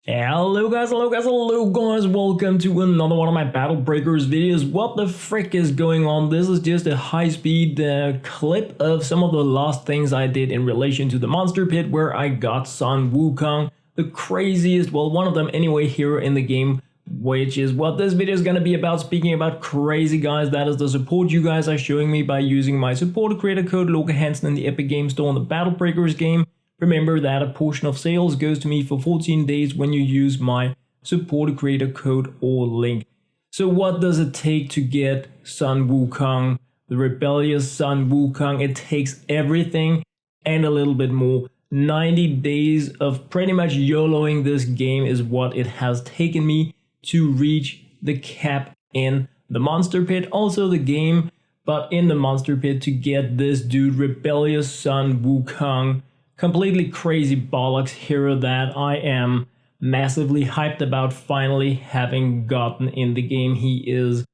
Hello guys, welcome to another one of my Battle Breakers videos. What the frick is going on? This is just a high-speed clip of some of the last things I did in relation to the monster pit where I got Sun Wukong, the craziest, well, one of them anyway, hero in the game, which is what this video is going to be about. Speaking about crazy guys, that is the support you guys are showing me by using my support creator code Loke Hansen in the Epic Game Store in the Battle Breakers game. Remember that a portion of sales goes to me for 14 days when you use my support creator code or link. So what does it take to get Sun Wukong, the Rebellious Sun Wukong? It takes everything and a little bit more. 90 days of pretty much YOLOing this game is what it has taken me to reach the cap in the monster pit. Also the game, but in the monster pit to get this dude, Rebellious Sun Wukong. Completely crazy bollocks hero that I am massively hyped about finally having gotten in the game. He is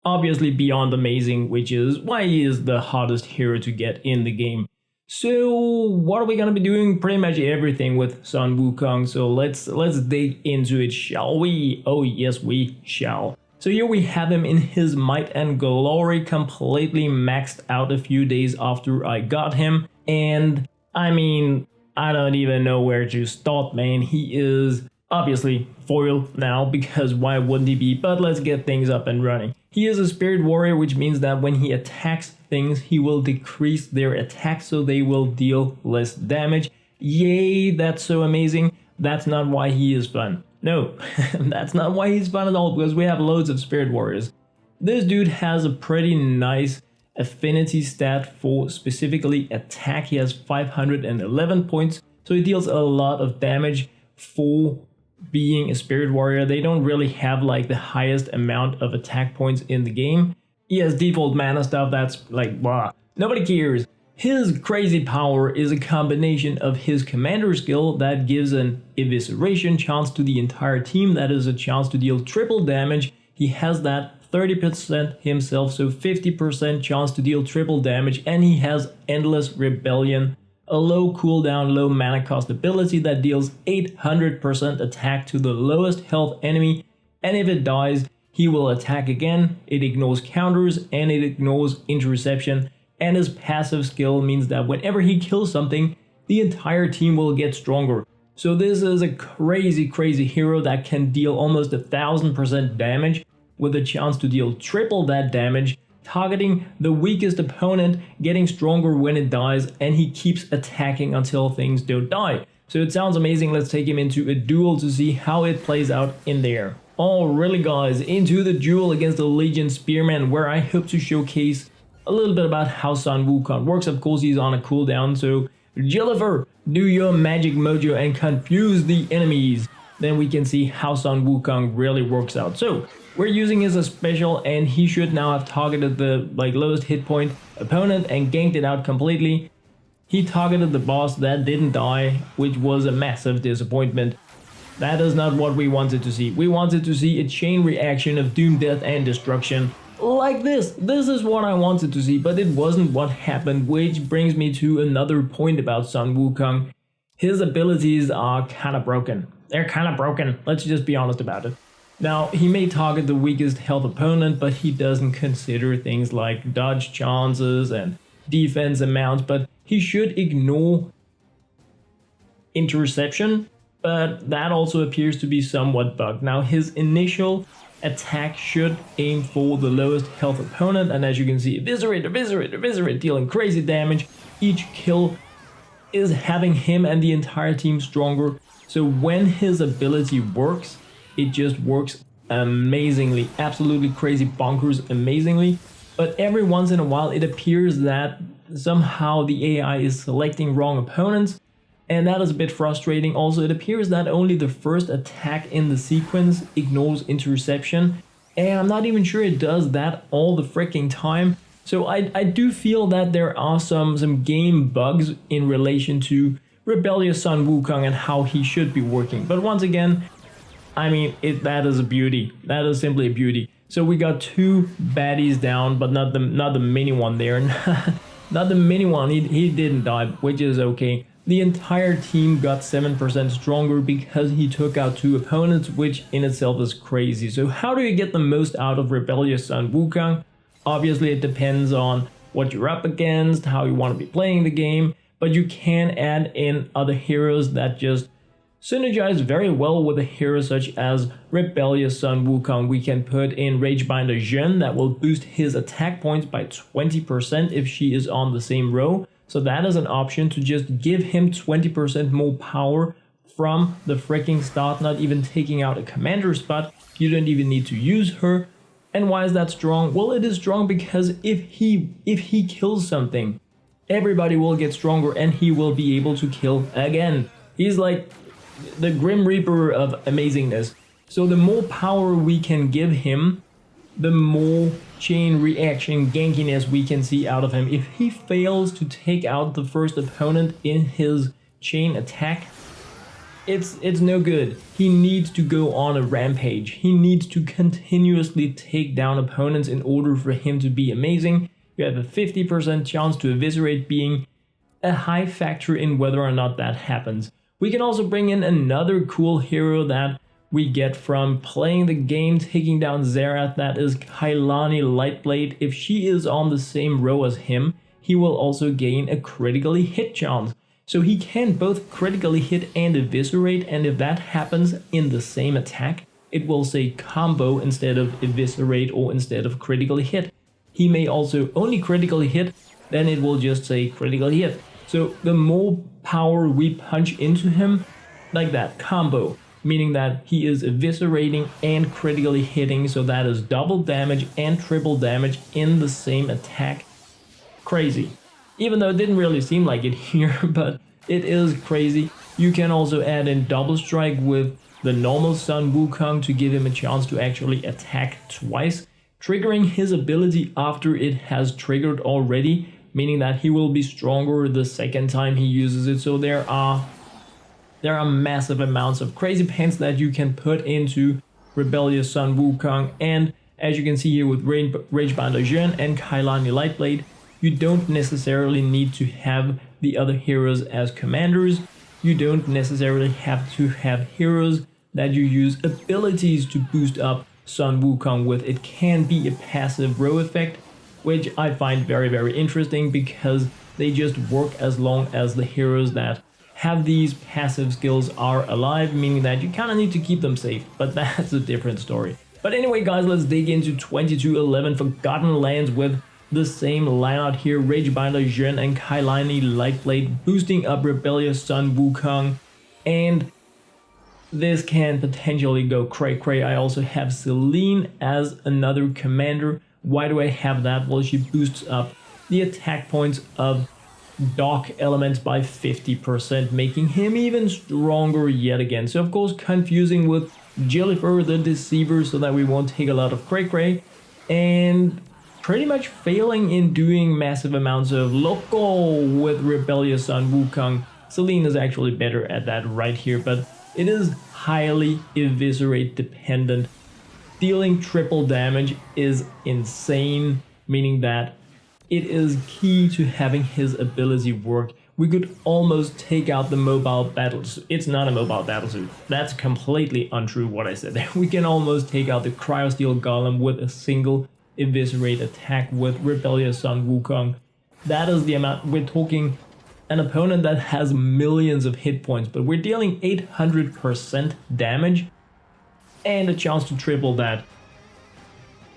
obviously beyond amazing, which is why he is the hottest hero to get in the game. So what are we going to be doing? Pretty much everything with Sun Wukong. So let's dig into it, shall we? Oh yes, we shall. So here we have him in his might and glory, completely maxed out a few days after I got him. And I mean, I don't even know where to start, man. He is obviously foil now, because why wouldn't he be? But let's get things up and running. He is a spirit warrior, which means that when he attacks things, he will decrease their attack, so they will deal less damage. Yay, that's so amazing. That's not why he is fun. No, that's not why he's fun at all, because we have loads of spirit warriors. This dude has a pretty nice affinity stat for specifically attack. He has 511 points, so he deals a lot of damage for being a spirit warrior. They don't really have like the highest amount of attack points in the game. He has default mana stuff that's like blah, nobody cares. His crazy power is a combination of his commander skill that gives an evisceration chance to the entire team, that is a chance to deal triple damage. He has that 30% himself, so 50% chance to deal triple damage, and he has Endless Rebellion, a low cooldown, low mana cost ability that deals 800% attack to the lowest health enemy, and if it dies, he will attack again. It ignores counters and it ignores interception, and his passive skill means that whenever he kills something, the entire team will get stronger. So this is a crazy hero that can deal almost 1000% damage, with a chance to deal triple that damage, targeting the weakest opponent, getting stronger when it dies, and he keeps attacking until things don't die. So it sounds amazing. Let's take him into a duel to see how it plays out in there. Alrighty guys, into the duel against the Legion Spearman, where I hope to showcase a little bit about how Sun Wukong works. Of course, he's on a cooldown, so Jellifer, do your magic mojo and confuse the enemies. Then we can see how Sun Wukong really works out. So we're using his as a special, and he should now have targeted the lowest hit point opponent and ganked it out completely. He targeted the boss that didn't die, which was a massive disappointment. That is not what we wanted to see. We wanted to see a chain reaction of doom, death and destruction like this. This is what I wanted to see, but it wasn't what happened, which brings me to another point about Sun Wukong. His abilities are kind of broken. They're kind of broken. Let's just be honest about it. Now, he may target the weakest health opponent, but he doesn't consider things like dodge chances and defense amounts, but he should ignore interception, but that also appears to be somewhat bugged. Now, his initial attack should aim for the lowest health opponent, and as you can see, eviscerate, dealing crazy damage. Each kill is having him and the entire team stronger, so when his ability works, it just works amazingly, absolutely crazy bonkers amazingly. But every once in a while it appears that somehow the AI is selecting wrong opponents, and that is a bit frustrating. Also, it appears that only the first attack in the sequence ignores interception, and I'm not even sure it does that all the freaking time. So I do feel that there are some game bugs in relation to Rebellious Sun Wukong and how he should be working. But once again, I mean, that is a beauty. That is simply a beauty. So we got two baddies down, but not the mini one there. Not the mini one. He didn't die, which is okay. the entire team got 7% stronger because he took out 2 opponents, which in itself is crazy. So how do you get the most out of Rebellious Sun Wukong? Obviously it depends on what you're up against, how you want to be playing the game, but you can add in other heroes that just synergize very well with a hero such as Rebellious Sun Wukong. We can put in Ragebinder Zhen that will boost his attack points by 20% if she is on the same row. So that is an option to just give him 20% more power from the freaking start, not even taking out a commander spot. You don't even need to use her. And why is that strong? Well, it is strong because if he kills something, everybody will get stronger and he will be able to kill again. He's like the Grim Reaper of amazingness. So the more power we can give him, the more chain reaction gankiness we can see out of him. If he fails to take out the first opponent in his chain attack, it's no good. He needs to go on a rampage. He needs to continuously take down opponents in order for him to be amazing. You have a 50% chance to eviscerate being a high factor in whether or not that happens. We can also bring in another cool hero that we get from playing the game, taking down Xerath, that is Kailani Lightblade. If she is on the same row as him, he will also gain a critically hit chance. So he can both critically hit and eviscerate, and if that happens in the same attack, it will say combo instead of eviscerate or instead of critically hit. He may also only critically hit, then it will just say critically hit. So the more power we punch into him, like that, combo, meaning that he is eviscerating and critically hitting, so that is double damage and triple damage in the same attack. Crazy. Even though it didn't really seem like it here, but it is crazy. You can also add in double strike with the normal Sun Wukong to give him a chance to actually attack twice, triggering his ability after it has triggered already, meaning that he will be stronger the second time he uses it. So there are massive amounts of crazy pants that you can put into Rebellious Sun Wukong, and as you can see here with Ragebinder Zhen and Kailani Lightblade, you don't necessarily need to have the other heroes as commanders. You don't necessarily have to have heroes that you use abilities to boost up Sun Wukong with. It can be a passive row effect, which I find very, very interesting because they just work as long as the heroes that have these passive skills are alive, meaning that you kind of need to keep them safe, but that's a different story. But anyway, guys, let's dig into 2211 Forgotten Lands with the same lineup here: Ragebinder Zhen and Kailani Lightblade boosting up Rebellious Sun Wukong, and this can potentially go cray-cray. I also have Celine as another commander. Why do I have that? Well, she boosts up the attack points of Dark elements by 50%, making him even stronger yet again. So of course confusing with Jellyfur the Deceiver so that we won't take a lot of cray-cray, and pretty much failing in doing massive amounts of local with Rebellious Sun Wukong. Celine is actually better at that right here, but it is highly eviscerate dependent. Dealing triple damage is insane, meaning that it is key to having his ability work. We could almost take out the mobile battlesuit. It's not a mobile battlesuit. That's completely untrue what I said there. We can almost take out the Cryosteel Golem with a single eviscerate attack with Rebellious Sun Wukong. That is the amount. We're talking an opponent that has millions of hit points, but we're dealing 800% damage and a chance to triple that.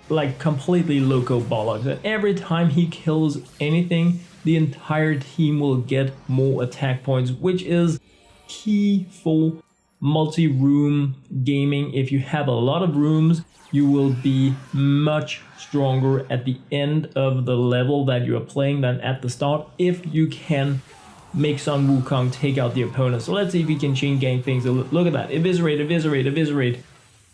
Like completely loco bollocks. And every time he kills anything, the entire team will get more attack points, which is key for multi-room gaming. If you have a lot of rooms, you will be much stronger at the end of the level that you are playing than at the start, if you can make Sun Wukong take out the opponent. So let's see if we can chain gang things. Look at that. Eviscerate, eviscerate, eviscerate.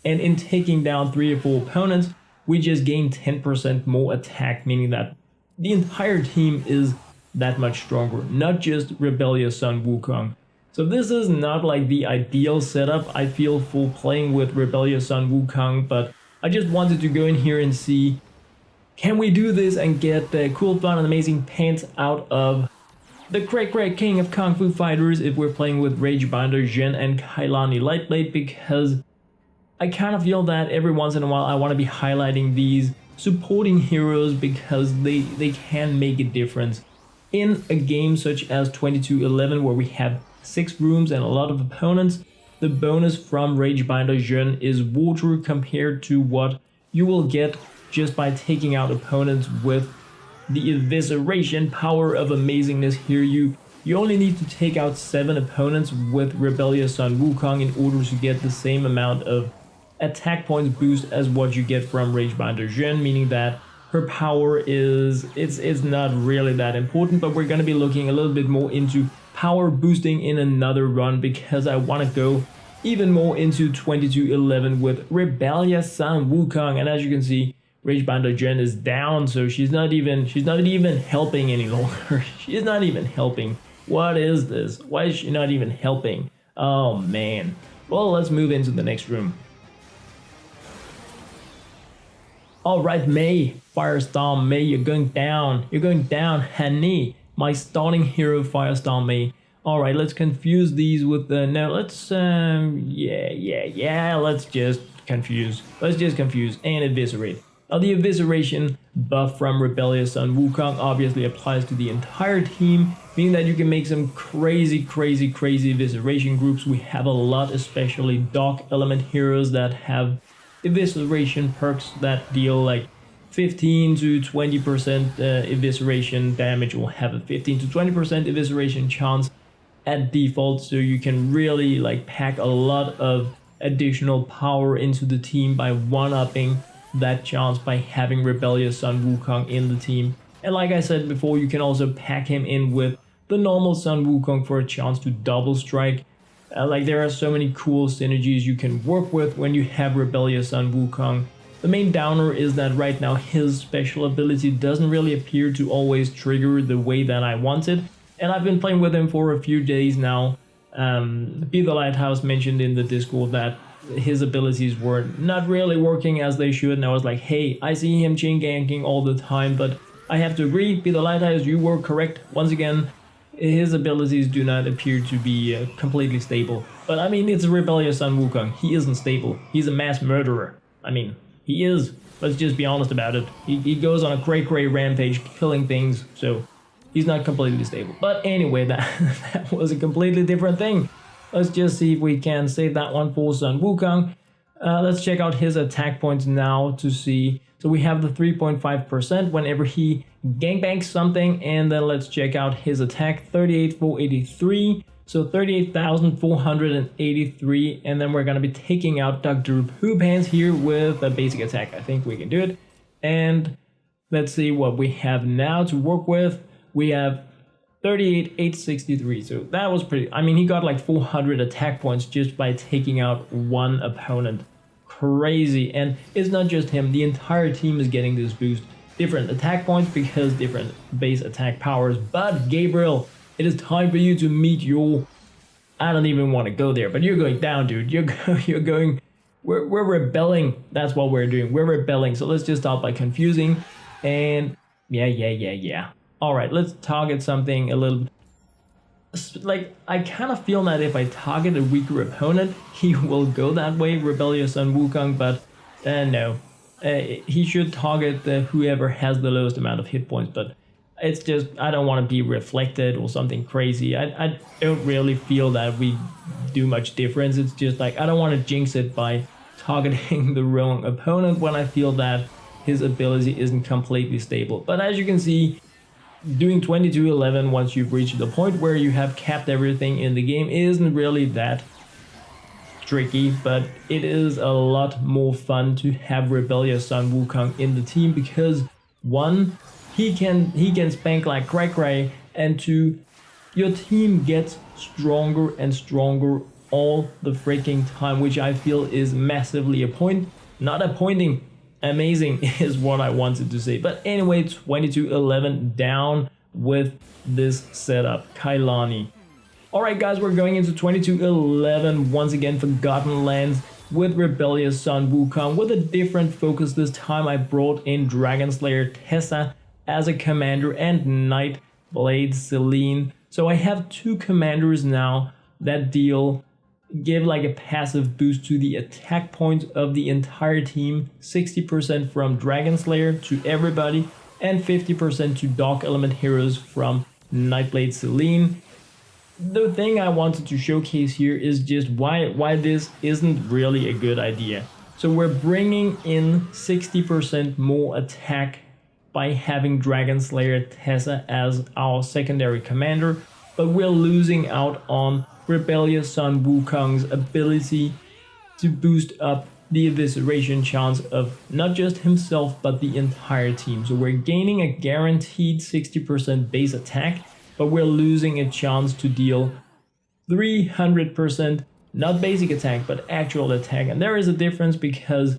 And in taking down 3 or 4 opponents, we just gain 10% more attack, meaning that the entire team is that much stronger, not just Rebellious Sun Wukong. So this is not like the ideal setup, I feel, for playing with Rebellious Sun Wukong, but I just wanted to go in here and see, can we do this and get the cool, fun, and amazing pants out of the Cray King of Kung Fu Fighters if we're playing with Ragebinder, Jin, and Kailani Lightblade, because I kind of feel that every once in a while I want to be highlighting these supporting heroes because they can make a difference. In a game such as 2211 where we have 6 rooms and a lot of opponents, the bonus from Ragebinder Jin is water compared to what you will get just by taking out opponents with the evisceration power of amazingness. Here you only need to take out 7 opponents with Rebellious Sun Wukong in order to get the same amount of attack points boost as what you get from Ragebinder Jin, meaning that her power is it's not really that important, but we're going to be looking a little bit more into power boosting in another run because I want to go even more into 2211 with Rebellious Sun Wukong. And as you can see, Ragebinder Jin is down, so she's not even helping any longer. She's not even helping. What is this? Why is she not even helping? Oh man. Well, let's move into the next room. Alright, Mei, Firestorm Mei, you're going down. You're going down, honey. My starting hero, Firestorm Mei. Alright, let's confuse these with the... No, let's... let's just confuse. Let's just confuse and eviscerate. Now, the evisceration buff from Rebellious Sun Wukong obviously applies to the entire team, meaning that you can make some crazy evisceration groups. We have a lot, especially Dark Element heroes that have evisceration perks that deal like 15 to 20% evisceration damage, or have a 15 to 20% evisceration chance at default, so you can really like pack a lot of additional power into the team by one-upping that chance by having Rebellious Sun Wukong in the team. And like I said before, you can also pack him in with the normal Sun Wukong for a chance to double strike. Like there are so many cool synergies you can work with when you have Rebellious Sun Wukong. The main downer is that right now his special ability doesn't really appear to always trigger the way that I wanted. And I've been playing with him for a few days now. Be the Lighthouse mentioned in the Discord that his abilities were not really working as they should, and I was like, hey, I see him chain ganking all the time, but I have to agree, Be the Lighthouse, you were correct. Once again, his abilities do not appear to be completely stable. But I mean, it's a Rebellious Sun Wukong. He isn't stable. He's a mass murderer. I mean, he is. Let's just be honest about it. He goes on a cray rampage, killing things, so he's not completely stable. But anyway, that was a completely different thing. Let's just see if we can save that one for Sun Wukong. Let's check out his attack points now to see. So we have the 3.5% whenever he gangbangs something, and then let's check out his attack, 38,483. So 38,483, and then we're gonna be taking out Dr. Poop Hands here with a basic attack. I think we can do it. And let's see what we have now to work with. We have 38,863, so that was pretty... I mean, he got like 400 attack points just by taking out one opponent. Crazy. And it's not just him, the entire team is getting this boost. Different attack points because different base attack powers. But Gabriel, it is time for you to meet your... I don't even want to go there, but you're going down, dude. You're going... We're rebelling. That's what we're doing. We're rebelling. So let's just start by confusing. And yeah. Alright, let's target something a little... Like, I kind of feel that if I target a weaker opponent, he will go that way, Rebellious Sun Wukong, but no. He should target whoever has the lowest amount of hit points, but it's just, I don't want to be reflected or something crazy. I don't really feel that we do much difference. It's just like, I don't want to jinx it by targeting the wrong opponent when I feel that his ability isn't completely stable. But as you can see, doing 2211 once you've reached the point where you have capped everything in the game isn't really that tricky, but it is a lot more fun to have Rebellious Sun Wukong in the team because one, he can spank like cray, and two, your team gets stronger and stronger all the freaking time, which I feel is massively amazing is what I wanted to say. But anyway, 2211 down with this setup. Kailani. Alright guys, we're going into 2211 once again, Forgotten Lands with Rebellious Sun Wukong with a different focus. This time I brought in Dragon Slayer Tessa as a commander and Nightblade Celine So I have two commanders now that give like a passive boost to the attack points of the entire team, 60% from Dragon Slayer to everybody, and 50% to Dark Element heroes from Nightblade Celine. The thing I wanted to showcase here is just why this isn't really a good idea. So we're bringing in 60% more attack by having Dragon Slayer Tessa as our secondary commander, but we're losing out on Rebellious Sun Wukong's ability to boost up the evisceration chance of not just himself but the entire team. So we're gaining a guaranteed 60% base attack, but we're losing a chance to deal 300% not basic attack but actual attack. And there is a difference because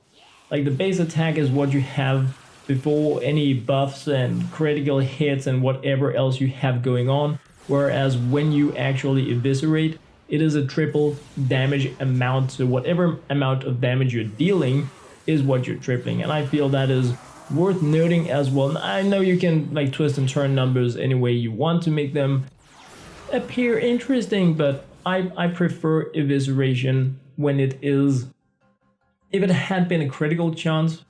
like the base attack is what you have before any buffs and critical hits and whatever else you have going on, whereas when you actually eviscerate, it is a triple damage amount. So whatever amount of damage you're dealing is what you're tripling, and I feel that is worth noting as well. I know you can like twist and turn numbers any way you want to make them appear interesting, but I prefer evisceration when it is, if it had been a critical chance,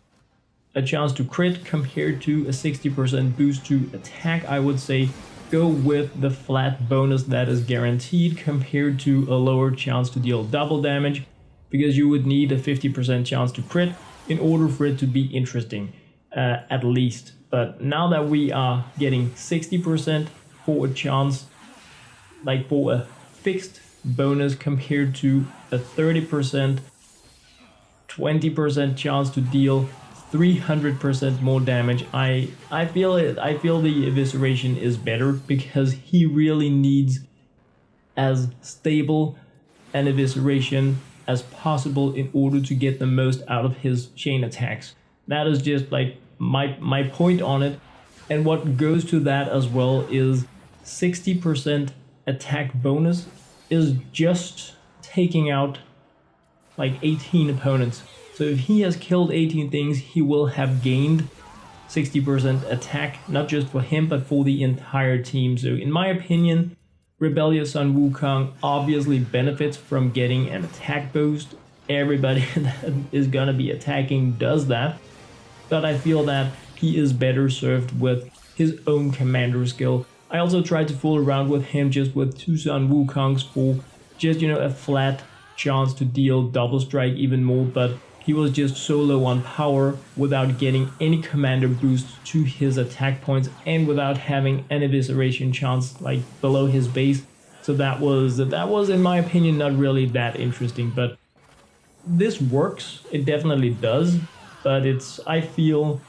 a chance to crit compared to a 60% boost to attack, I would say go with the flat bonus that is guaranteed compared to a lower chance to deal double damage, because you would need a 50% chance to crit in order for it to be interesting, at least. But now that we are getting 60% for a chance, like for a fixed bonus compared to a 30%, 20% chance to deal 300% more damage, I feel the evisceration is better, because he really needs as stable an evisceration as possible in order to get the most out of his chain attacks. That is just like my point on it. And what goes to that as well is 60% attack bonus is just taking out like 18 opponents. So if he has killed 18 things, he will have gained 60% attack, not just for him, but for the entire team. So in my opinion, Rebellious Sun Wukong obviously benefits from getting an attack boost. Everybody that is gonna be attacking does that. But I feel that he is better served with his own commander skill. I also tried to fool around with him just with 2 Sun Wukongs for just, you know, a flat chance to deal double strike even more, but he was just so low on power without getting any commander boost to his attack points and without having an evisceration chance like below his base. So that was in my opinion not really that interesting, but this works. It definitely does, but I feel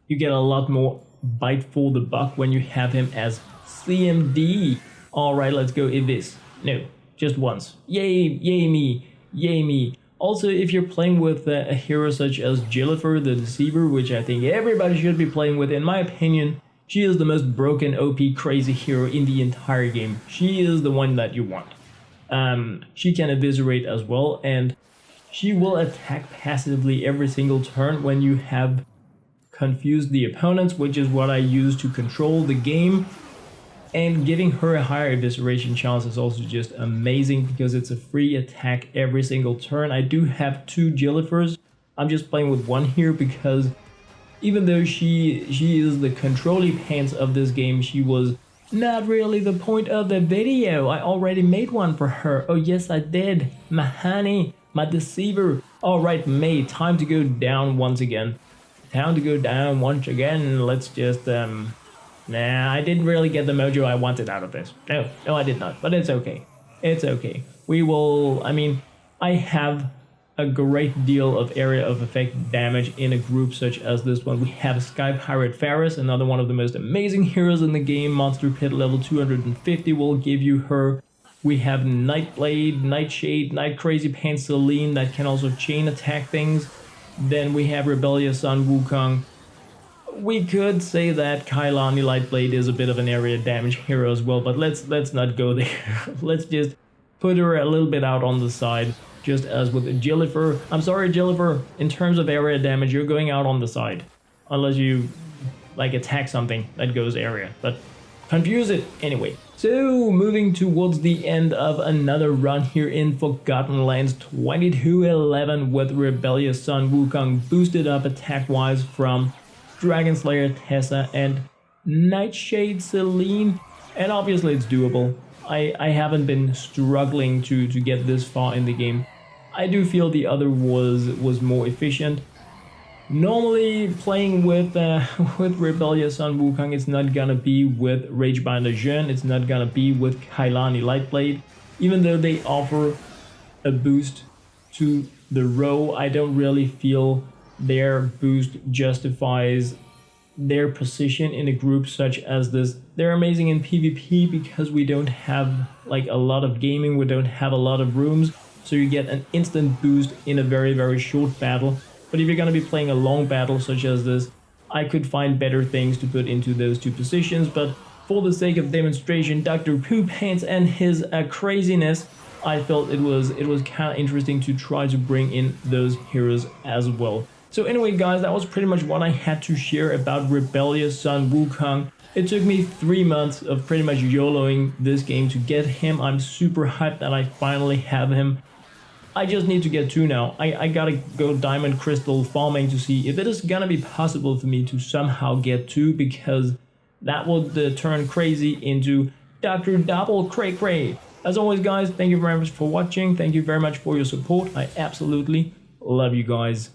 you get a lot more bite for the buck when you have him as CMD. All right, let's go evis. No, just once. Yay me, yay me. Also, if you're playing with a hero such as Jillifer the Deceiver, which I think everybody should be playing with, in my opinion, she is the most broken OP crazy hero in the entire game. She is the one that you want. She can eviscerate as well, and she will attack passively every single turn when you have confused the opponents, which is what I use to control the game. And giving her a higher evisceration chance is also just amazing because it's a free attack every single turn. I do have 2 Jillifers. I'm just playing with one here because even though she is the controlly pants of this game, she was not really the point of the video. I already made one for her. Oh yes, I did. My honey, my deceiver. Alright, May, time to go down once again. Time to go down once again. Let's just nah, I didn't really get the mojo I wanted out of this. No, I did not, but it's okay. It's okay. We will, I mean, I have a great deal of area of effect damage in a group such as this one. We have Sky Pirate Ferris, another one of the most amazing heroes in the game. Monster Pit level 250 will give you her. We have Nightblade, Nightshade, Night Crazy Pants Celine that can also chain attack things. Then we have Rebellious Sun Wukong. We could say that Kailani Lightblade is a bit of an area damage hero as well, but let's not go there. Let's just put her a little bit out on the side, just as with Jillifer. I'm sorry, Jillifer, in terms of area damage, you're going out on the side. Unless you, like, attack something that goes area. But confuse it anyway. So moving towards the end of another run here in Forgotten Lands, 2211 with Rebellious Sun Wukong boosted up attack wise from Dragon Slayer Tessa and Nightshade Celine, and obviously it's doable. I haven't been struggling to get this far in the game. I do feel the other was more efficient. Normally playing with with Rebellious Sun Wukong, it's not gonna be with Ragebinder Zhen, it's not gonna be with Kailani Lightblade. Even though they offer a boost to the row, I don't really feel their boost justifies their position in a group such as this. They're amazing in PvP because we don't have like a lot of gaming, we don't have a lot of rooms, so you get an instant boost in a very short battle. But if you're going to be playing a long battle such as this, I could find better things to put into those two positions. But for the sake of demonstration, Dr. Poop Pants and his craziness, I felt it was kind of interesting to try to bring in those heroes as well. So anyway guys, that was pretty much what I had to share about Rebellious Sun Wukong. It took me 3 months of pretty much YOLOing this game to get him. I'm super hyped that I finally have him. I just need to get 2 now. I gotta go diamond crystal farming to see if it is gonna be possible for me to somehow get 2, because that would turn crazy into Dr. Double Cray Cray. As always guys, thank you very much for watching. Thank you very much for your support. I absolutely love you guys.